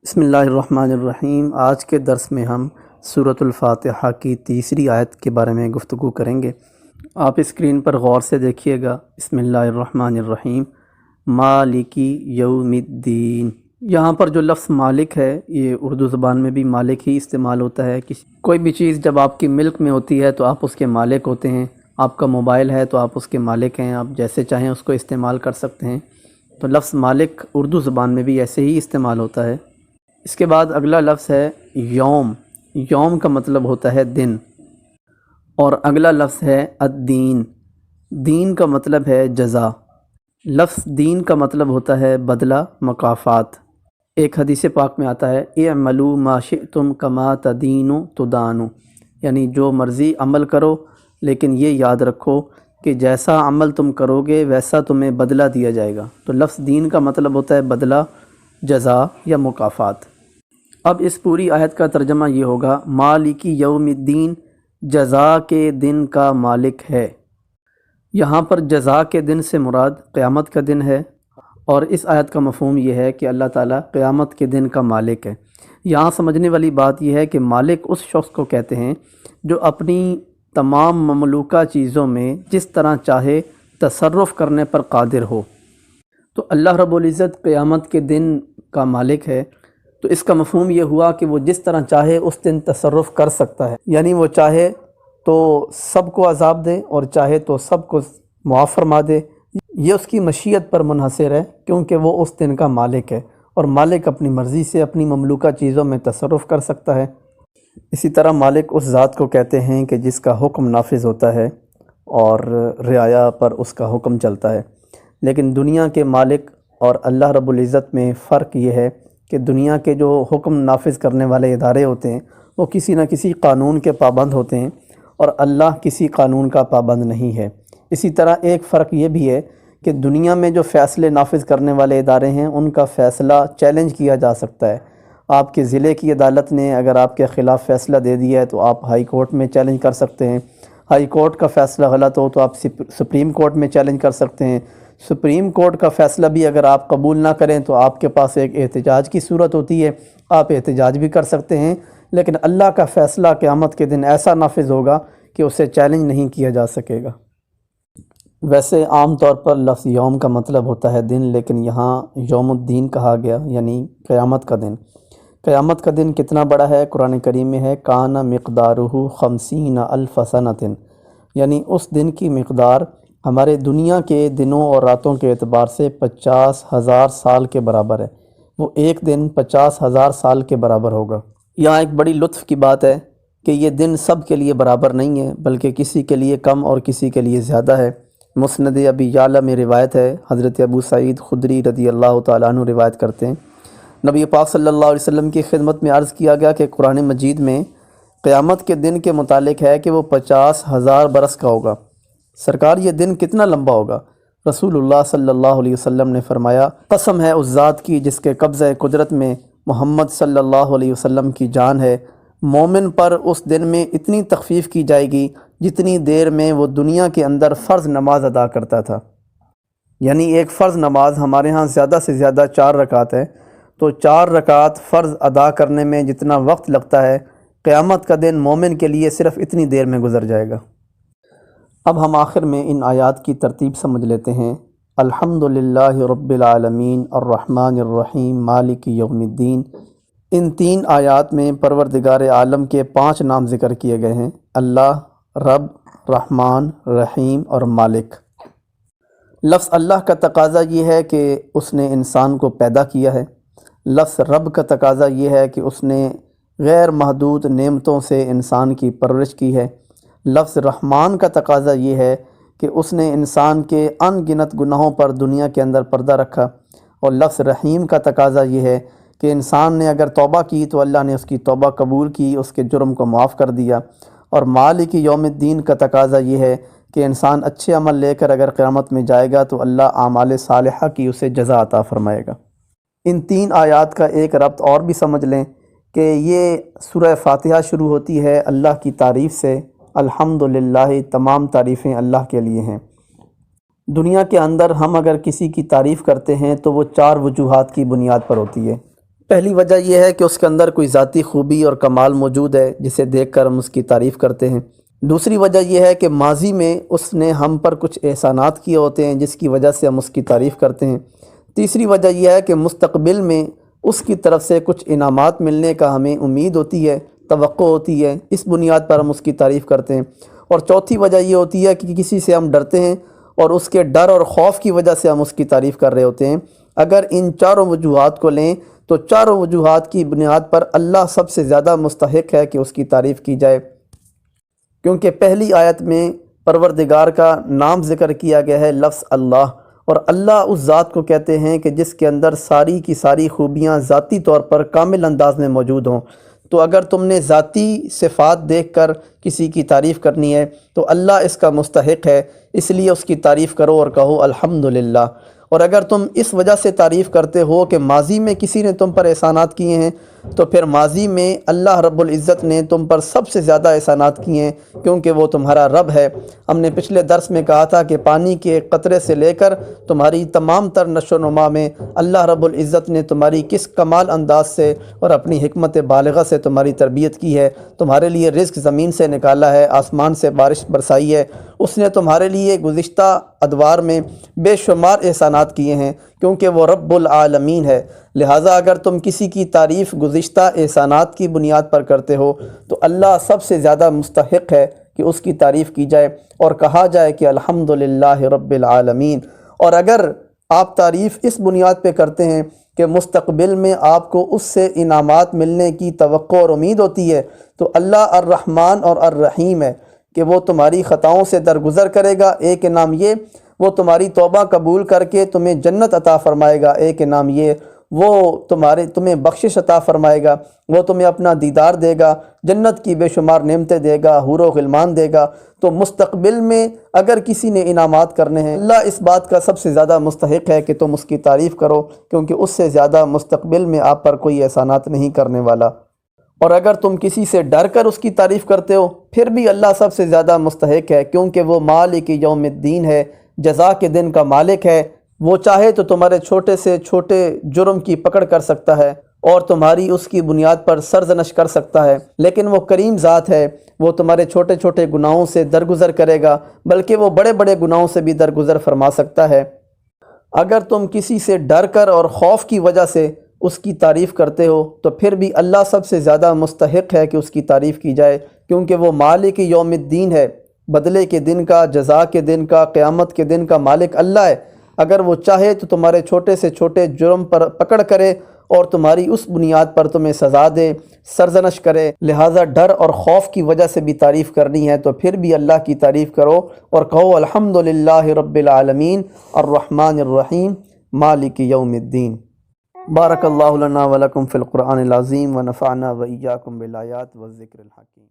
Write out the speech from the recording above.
بسم اللہ الرحمن الرحیم۔ آج کے درس میں ہم سورۃ الفاتحہ کی تیسری آیت کے بارے میں گفتگو کریں گے۔ آپ اسکرین پر غور سے دیکھیے گا۔ بسم اللہ الرحمن الرحیم، مالکی یوم الدین۔ یہاں پر جو لفظ مالک ہے یہ اردو زبان میں بھی مالک ہی استعمال ہوتا ہے۔ کوئی بھی چیز جب آپ کی ملک میں ہوتی ہے تو آپ اس کے مالک ہوتے ہیں۔ آپ کا موبائل ہے تو آپ اس کے مالک ہیں، آپ جیسے چاہیں اس کو استعمال کر سکتے ہیں۔ تو لفظ مالک اردو زبان میں بھی ایسے ہی استعمال ہوتا ہے۔ اس کے بعد اگلا لفظ ہے یوم۔ یوم کا مطلب ہوتا ہے دن، اور اگلا لفظ ہے الدین۔ دین کا مطلب ہے جزا۔ لفظ دین کا مطلب ہوتا ہے بدلہ، مکافات۔ ایک حدیث پاک میں آتا ہے اعملوا ما شئتم کما تدین تدان، یعنی جو مرضی عمل کرو، لیکن یہ یاد رکھو کہ جیسا عمل تم کرو گے ویسا تمہیں بدلہ دیا جائے گا۔ تو لفظ دین کا مطلب ہوتا ہے بدلہ، جزا یا مکافات۔ اب اس پوری آیت کا ترجمہ یہ ہوگا، مالکی یوم الدین، جزا کے دن کا مالک ہے۔ یہاں پر جزا کے دن سے مراد قیامت کا دن ہے، اور اس آیت کا مفہوم یہ ہے کہ اللہ تعالیٰ قیامت کے دن کا مالک ہے۔ یہاں سمجھنے والی بات یہ ہے کہ مالک اس شخص کو کہتے ہیں جو اپنی تمام مملوکہ چیزوں میں جس طرح چاہے تصرف کرنے پر قادر ہو۔ تو اللہ رب العزت قیامت کے دن کا مالک ہے، تو اس کا مفہوم یہ ہوا کہ وہ جس طرح چاہے اس دن تصرف کر سکتا ہے، یعنی وہ چاہے تو سب کو عذاب دے اور چاہے تو سب کو معاف فرما دے۔ یہ اس کی مشیت پر منحصر ہے، کیونکہ وہ اس دن کا مالک ہے، اور مالک اپنی مرضی سے اپنی مملوکہ چیزوں میں تصرف کر سکتا ہے۔ اسی طرح مالک اس ذات کو کہتے ہیں کہ جس کا حکم نافذ ہوتا ہے اور رعایا پر اس کا حکم چلتا ہے۔ لیکن دنیا کے مالک اور اللہ رب العزت میں فرق یہ ہے کہ دنیا کے جو حکم نافذ کرنے والے ادارے ہوتے ہیں وہ کسی نہ کسی قانون کے پابند ہوتے ہیں، اور اللہ کسی قانون کا پابند نہیں ہے۔ اسی طرح ایک فرق یہ بھی ہے کہ دنیا میں جو فیصلے نافذ کرنے والے ادارے ہیں ان کا فیصلہ چیلنج کیا جا سکتا ہے۔ آپ کے ضلع کی عدالت نے اگر آپ کے خلاف فیصلہ دے دیا ہے تو آپ ہائی کورٹ میں چیلنج کر سکتے ہیں۔ ہائی کورٹ کا فیصلہ غلط ہو تو آپ سپریم کورٹ میں چیلنج کر سکتے ہیں۔ سپریم کورٹ کا فیصلہ بھی اگر آپ قبول نہ کریں تو آپ کے پاس ایک احتجاج کی صورت ہوتی ہے، آپ احتجاج بھی کر سکتے ہیں۔ لیکن اللہ کا فیصلہ قیامت کے دن ایسا نافذ ہوگا کہ اسے چیلنج نہیں کیا جا سکے گا۔ ویسے عام طور پر لفظ یوم کا مطلب ہوتا ہے دن، لیکن یہاں یوم الدین کہا گیا، یعنی قیامت کا دن۔ قیامت کا دن کتنا بڑا ہے؟ قرآن کریم میں ہے کان مقدارہ 50,000 سنۃ، یعنی اس دن کی مقدار ہمارے دنیا کے دنوں اور راتوں کے اعتبار سے 50,000 سال کے برابر ہے۔ وہ ایک دن 50,000 سال کے برابر ہوگا۔ یہاں ایک بڑی لطف کی بات ہے کہ یہ دن سب کے لیے برابر نہیں ہے، بلکہ کسی کے لیے کم اور کسی کے لیے زیادہ ہے۔ مسند ابی یعلا میں روایت ہے، حضرت ابو سعید خدری رضی اللہ تعالیٰ عنہ روایت کرتے ہیں، نبی پاک صلی اللہ علیہ وسلم کی خدمت میں عرض کیا گیا کہ قرآن مجید میں قیامت کے دن کے متعلق ہے کہ وہ 50,000 برس کا ہوگا۔ سرکار یہ دن کتنا لمبا ہوگا؟ رسول اللہ صلی اللہ علیہ وسلم نے فرمایا، قسم ہے اس ذات کی جس کے قبضہ قدرت میں محمد صلی اللہ علیہ وسلم کی جان ہے، مومن پر اس دن میں اتنی تخفیف کی جائے گی جتنی دیر میں وہ دنیا کے اندر فرض نماز ادا کرتا تھا۔ یعنی ایک فرض نماز ہمارے ہاں زیادہ سے زیادہ 4 رکعت ہے، تو 4 رکعت فرض ادا کرنے میں جتنا وقت لگتا ہے، قیامت کا دن مومن کے لیے صرف اتنی دیر میں گزر جائے گا۔ اب ہم آخر میں ان آیات کی ترتیب سمجھ لیتے ہیں۔ الحمدللہ رب العالمین الرحمن الرحیم مالک یوم الدین۔ ان 3 آیات میں پروردگار عالم کے 5 نام ذکر کیے گئے ہیں، اللہ، رب، رحمان، رحیم اور مالک۔ لفظ اللہ کا تقاضا یہ ہے کہ اس نے انسان کو پیدا کیا ہے۔ لفظ رب کا تقاضا یہ ہے کہ اس نے غیر محدود نعمتوں سے انسان کی پرورش کی ہے۔ لفظ رحمان کا تقاضا یہ ہے کہ اس نے انسان کے ان گنت گناہوں پر دنیا کے اندر پردہ رکھا، اور لفظ رحیم کا تقاضا یہ ہے کہ انسان نے اگر توبہ کی تو اللہ نے اس کی توبہ قبول کی، اس کے جرم کو معاف کر دیا۔ اور مالک یوم الدین کا تقاضا یہ ہے کہ انسان اچھے عمل لے کر اگر قیامت میں جائے گا تو اللہ اعمال صالحہ کی اسے جزا عطا فرمائے گا۔ ان 3 آیات کا ایک ربط اور بھی سمجھ لیں کہ یہ سورہ فاتحہ شروع ہوتی ہے اللہ کی تعریف سے۔ الحمدللہ، تمام تعریفیں اللہ کے لیے ہیں۔ دنیا کے اندر ہم اگر کسی کی تعریف کرتے ہیں تو وہ 4 وجوہات کی بنیاد پر ہوتی ہے۔ پہلی وجہ یہ ہے کہ اس کے اندر کوئی ذاتی خوبی اور کمال موجود ہے جسے دیکھ کر ہم اس کی تعریف کرتے ہیں۔ دوسری وجہ یہ ہے کہ ماضی میں اس نے ہم پر کچھ احسانات کیے ہوتے ہیں جس کی وجہ سے ہم اس کی تعریف کرتے ہیں۔ تیسری وجہ یہ ہے کہ مستقبل میں اس کی طرف سے کچھ انعامات ملنے کا ہمیں امید ہوتی ہے، توقع ہوتی ہے، اس بنیاد پر ہم اس کی تعریف کرتے ہیں۔ اور چوتھی وجہ یہ ہوتی ہے کہ کسی سے ہم ڈرتے ہیں اور اس کے ڈر اور خوف کی وجہ سے ہم اس کی تعریف کر رہے ہوتے ہیں۔ اگر ان چاروں وجوہات کو لیں تو چاروں وجوہات کی بنیاد پر اللہ سب سے زیادہ مستحق ہے کہ اس کی تعریف کی جائے، کیونکہ پہلی آیت میں پروردگار کا نام ذکر کیا گیا ہے، لفظ اللہ، اور اللہ اس ذات کو کہتے ہیں کہ جس کے اندر ساری کی ساری خوبیاں ذاتی طور پر کامل انداز میں موجود ہوں۔ تو اگر تم نے ذاتی صفات دیکھ کر کسی کی تعریف کرنی ہے تو اللہ اس کا مستحق ہے، اس لیے اس کی تعریف کرو اور کہو الحمدللہ۔ اور اگر تم اس وجہ سے تعریف کرتے ہو کہ ماضی میں کسی نے تم پر احسانات کیے ہیں تو پھر ماضی میں اللہ رب العزت نے تم پر سب سے زیادہ احسانات کیے ہیں، کیونکہ وہ تمہارا رب ہے۔ ہم نے پچھلے درس میں کہا تھا کہ پانی کے ایک قطرے سے لے کر تمہاری تمام تر نشو و نما میں اللہ رب العزت نے تمہاری کس کمال انداز سے اور اپنی حکمت بالغہ سے تمہاری تربیت کی ہے۔ تمہارے لیے رزق زمین سے نکالا ہے، آسمان سے بارش برسائی ہے۔ اس نے تمہارے لیے گزشتہ ادوار میں بے شمار احسانات کیے ہیں، کیونکہ وہ رب العالمین ہے۔ لہٰذا اگر تم کسی کی تعریف گزشتہ احسانات کی بنیاد پر کرتے ہو تو اللہ سب سے زیادہ مستحق ہے کہ اس کی تعریف کی جائے اور کہا جائے کہ الحمدللہ رب العالمین۔ اور اگر آپ تعریف اس بنیاد پہ کرتے ہیں کہ مستقبل میں آپ کو اس سے انعامات ملنے کی توقع اور امید ہوتی ہے تو اللہ الرحمن اور الرحیم ہے کہ وہ تمہاری خطاؤں سے درگزر کرے گا۔ ایک انعام یہ وہ تمہاری توبہ قبول کر کے تمہیں جنت عطا فرمائے گا، ایک انعام یہ وہ تمہیں بخشش عطا فرمائے گا، وہ تمہیں اپنا دیدار دے گا، جنت کی بے شمار نعمتیں دے گا، حور و غلمان دے گا۔ تو مستقبل میں اگر کسی نے انعامات کرنے ہیں، اللہ اس بات کا سب سے زیادہ مستحق ہے کہ تم اس کی تعریف کرو، کیونکہ اس سے زیادہ مستقبل میں آپ پر کوئی احسانات نہیں کرنے والا۔ اور اگر تم کسی سے ڈر کر اس کی تعریف کرتے ہو پھر بھی اللہ سب سے زیادہ مستحق ہے، کیونکہ وہ مالک یوم الدین ہے، جزا کے دن کا مالک ہے۔ وہ چاہے تو تمہارے چھوٹے سے چھوٹے جرم کی پکڑ کر سکتا ہے اور تمہاری اس کی بنیاد پر سرزنش کر سکتا ہے، لیکن وہ کریم ذات ہے، وہ تمہارے چھوٹے چھوٹے گناہوں سے درگزر کرے گا، بلکہ وہ بڑے بڑے گناہوں سے بھی درگزر فرما سکتا ہے۔ اگر تم کسی سے ڈر کر اور خوف کی وجہ سے اس کی تعریف کرتے ہو تو پھر بھی اللہ سب سے زیادہ مستحق ہے کہ اس کی تعریف کی جائے، کیونکہ وہ مالک یوم الدین ہے، بدلے کے دن کا، جزا کے دن کا، قیامت کے دن کا مالک اللہ ہے۔ اگر وہ چاہے تو تمہارے چھوٹے سے چھوٹے جرم پر پکڑ کرے اور تمہاری اس بنیاد پر تمہیں سزا دے، سرزنش کرے۔ لہٰذا ڈر اور خوف کی وجہ سے بھی تعریف کرنی ہے تو پھر بھی اللہ کی تعریف کرو اور کہو الحمدللہ رب العالمین الرحمن الرحیم مالک یوم الدین۔ بارک اللہ لنا ولکم فی القرآن العظیم ونفعنا وإیاکم بالآیات والذکر الحکیم۔